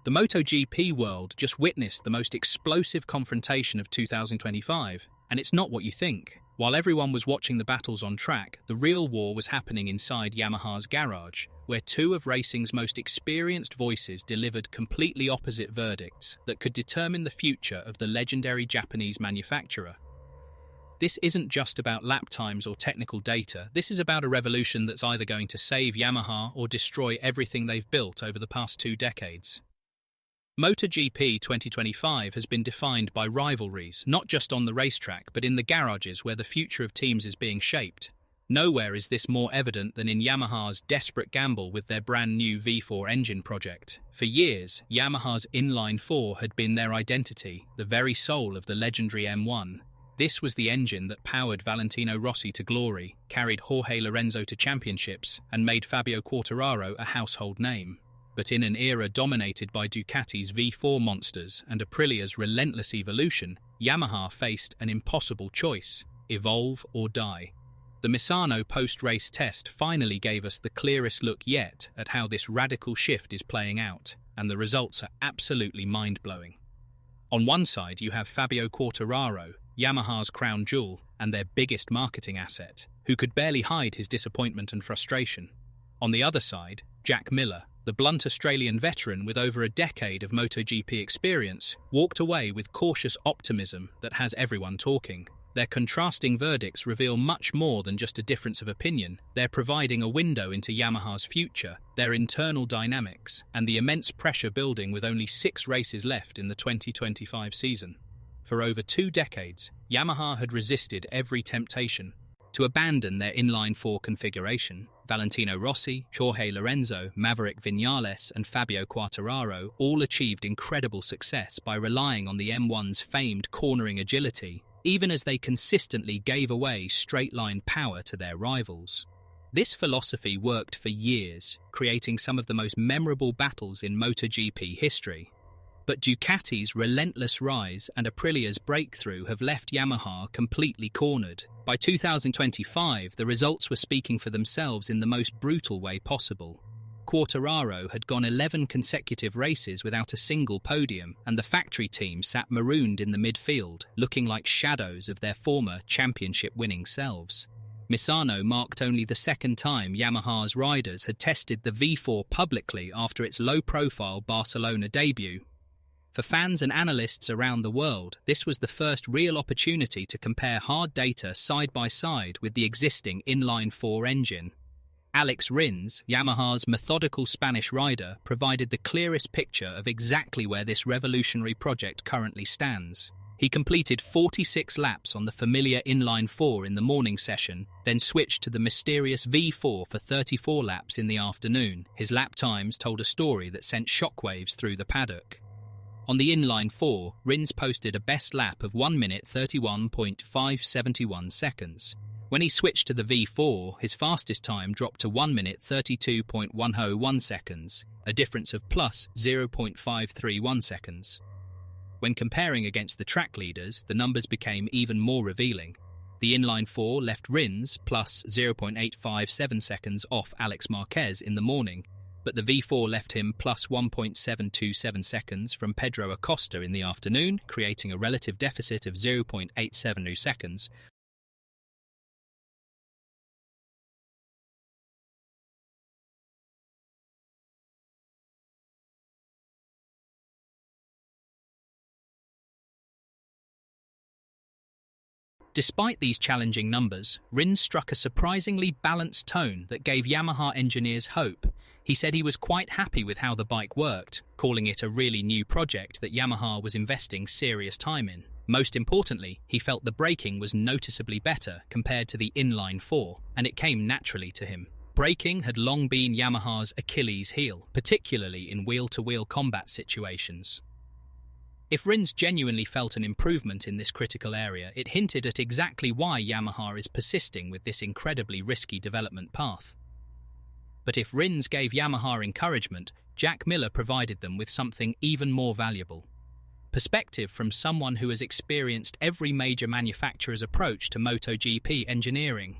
The MotoGP world just witnessed the most explosive confrontation of 2025, and it's not what you think. While everyone was watching the battles on track, the real war was happening inside Yamaha's garage, where two of racing's most experienced voices delivered completely opposite verdicts that could determine the future of the legendary Japanese manufacturer. This isn't just about lap times or technical data, this is about a revolution that's either going to save Yamaha or destroy everything they've built over the past 2 decades. MotoGP 2025 has been defined by rivalries, not just on the racetrack but in the garages where the future of teams is being shaped. Nowhere is this more evident than in Yamaha's desperate gamble with their brand new V4 engine project. For years, Yamaha's inline-4 had been their identity, the very soul of the legendary M1. This was the engine that powered Valentino Rossi to glory, carried Jorge Lorenzo to championships, and made Fabio Quartararo a household name. But in an era dominated by Ducati's V4 monsters and Aprilia's relentless evolution, Yamaha faced an impossible choice: evolve or die. The Misano post-race test finally gave us the clearest look yet at how this radical shift is playing out, and the results are absolutely mind-blowing. On one side you have Fabio Quartararo, Yamaha's crown jewel and their biggest marketing asset, who could barely hide his disappointment and frustration. On the other side, Jack Miller, the blunt Australian veteran with over a decade of MotoGP experience, walked away with cautious optimism that has everyone talking. Their contrasting verdicts reveal much more than just a difference of opinion. They're providing a window into Yamaha's future, their internal dynamics, and the immense pressure building with only 6 races left in the 2025 season. For over 2 decades, Yamaha had resisted every temptation to abandon their inline-4 configuration. Valentino Rossi, Jorge Lorenzo, Maverick Viñales and Fabio Quartararo all achieved incredible success by relying on the M1's famed cornering agility, even as they consistently gave away straight-line power to their rivals. This philosophy worked for years, creating some of the most memorable battles in MotoGP history. But Ducati's relentless rise and Aprilia's breakthrough have left Yamaha completely cornered. By 2025, the results were speaking for themselves in the most brutal way possible. Quartararo had gone 11 consecutive races without a single podium, and the factory team sat marooned in the midfield, looking like shadows of their former championship-winning selves. Misano marked only the second time Yamaha's riders had tested the V4 publicly after its low-profile Barcelona debut. For fans and analysts around the world, this was the first real opportunity to compare hard data side by side with the existing inline-4 engine. Alex Rins, Yamaha's methodical Spanish rider, provided the clearest picture of exactly where this revolutionary project currently stands. He completed 46 laps on the familiar inline-4 in the morning session, then switched to the mysterious V4 for 34 laps in the afternoon. His lap times told a story that sent shockwaves through the paddock. On the inline-4, Rins posted a best lap of 1 minute 31.571 seconds. When he switched to the V4, his fastest time dropped to 1 minute 32.101 seconds, a difference of plus 0.531 seconds. When comparing against the track leaders, the numbers became even more revealing. The inline-4 left Rins plus 0.857 seconds off Alex Marquez in the morning, but the V4 left him plus 1.727 seconds from Pedro Acosta in the afternoon, creating a relative deficit of 0.872 seconds. Despite these challenging numbers, Rins struck a surprisingly balanced tone that gave Yamaha engineers hope. He said he was quite happy with how the bike worked, calling it a really new project that Yamaha was investing serious time in. Most importantly, he felt the braking was noticeably better compared to the inline-4, and it came naturally to him. Braking had long been Yamaha's Achilles heel, particularly in wheel-to-wheel combat situations. If Rins genuinely felt an improvement in this critical area, it hinted at exactly why Yamaha is persisting with this incredibly risky development path. But if Rins gave Yamaha encouragement, Jack Miller provided them with something even more valuable: perspective from someone who has experienced every major manufacturer's approach to MotoGP engineering.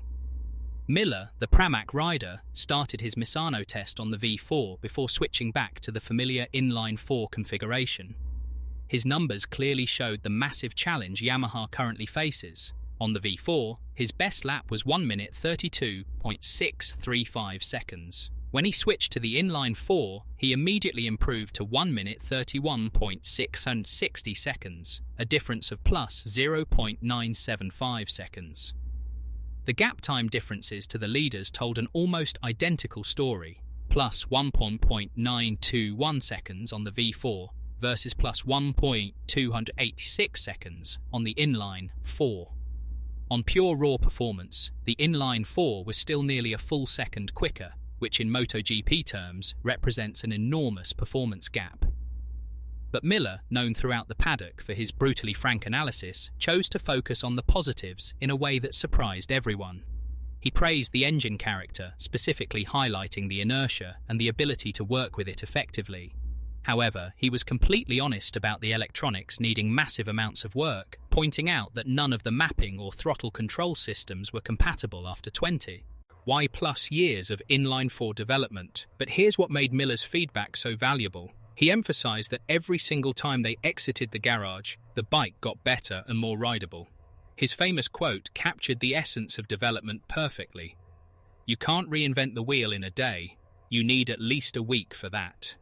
Miller, the Pramac rider, started his Misano test on the V4 before switching back to the familiar inline-4 configuration. His numbers clearly showed the massive challenge Yamaha currently faces. On the V4, his best lap was 1 minute 32.635 seconds. When he switched to the inline-4, he immediately improved to 1 minute 31.660 seconds, a difference of plus 0.975 seconds. The gap time differences to the leaders told an almost identical story, plus 1.921 seconds on the V4 versus plus 1.286 seconds on the inline-4. On pure raw performance, the inline-4 was still nearly a full second quicker, which in MotoGP terms represents an enormous performance gap. But Miller, known throughout the paddock for his brutally frank analysis, chose to focus on the positives in a way that surprised everyone. He praised the engine character, specifically highlighting the inertia and the ability to work with it effectively. However, he was completely honest about the electronics needing massive amounts of work, pointing out that none of the mapping or throttle control systems were compatible after 20. Why plus years of inline-4 development? But here's what made Miller's feedback so valuable. He emphasized that every single time they exited the garage, the bike got better and more rideable. His famous quote captured the essence of development perfectly. "You can't reinvent the wheel in a day. You need at least a week for that."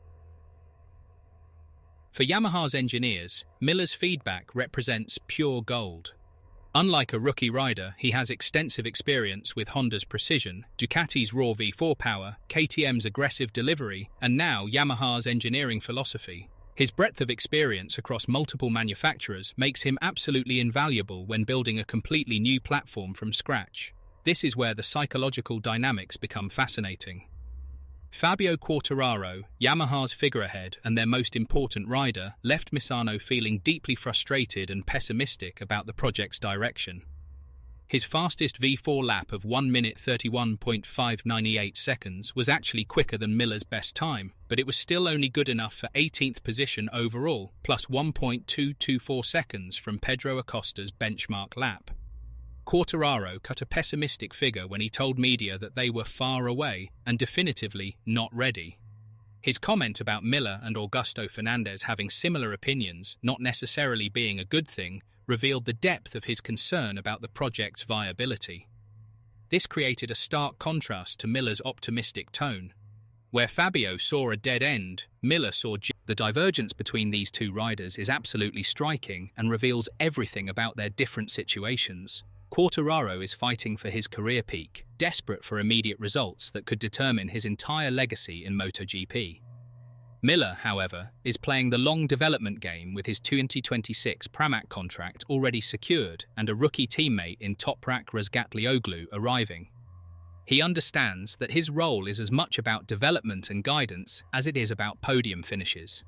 For Yamaha's engineers, Miller's feedback represents pure gold. Unlike a rookie rider, he has extensive experience with Honda's precision, Ducati's raw V4 power, KTM's aggressive delivery, and now Yamaha's engineering philosophy. His breadth of experience across multiple manufacturers makes him absolutely invaluable when building a completely new platform from scratch. This is where the psychological dynamics become fascinating. Fabio Quartararo, Yamaha's figurehead and their most important rider, left Misano feeling deeply frustrated and pessimistic about the project's direction. His fastest V4 lap of 1 minute 31.598 seconds was actually quicker than Miller's best time, but it was still only good enough for 18th position overall, plus 1.224 seconds from Pedro Acosta's benchmark lap. Quartararo cut a pessimistic figure when he told media that they were far away and definitively not ready. His comment about Miller and Augusto Fernandez having similar opinions, not necessarily being a good thing, revealed the depth of his concern about the project's viability. This created a stark contrast to Miller's optimistic tone. Where Fabio saw a dead end, Miller saw the divergence between these two riders is absolutely striking and reveals everything about their different situations. Quartararo is fighting for his career peak, desperate for immediate results that could determine his entire legacy in MotoGP. Miller, however, is playing the long development game with his 2026 Pramac contract already secured and a rookie teammate in Toprak Razgatlioglu arriving. He understands that his role is as much about development and guidance as it is about podium finishes.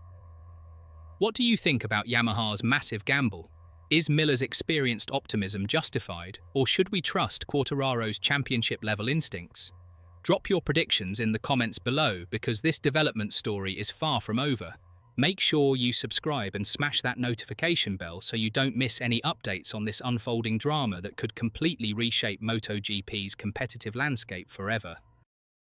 What do you think about Yamaha's massive gamble? Is Miller's experienced optimism justified, or should we trust Quartararo's championship-level instincts? Drop your predictions in the comments below because this development story is far from over. Make sure you subscribe and smash that notification bell so you don't miss any updates on this unfolding drama that could completely reshape MotoGP's competitive landscape forever.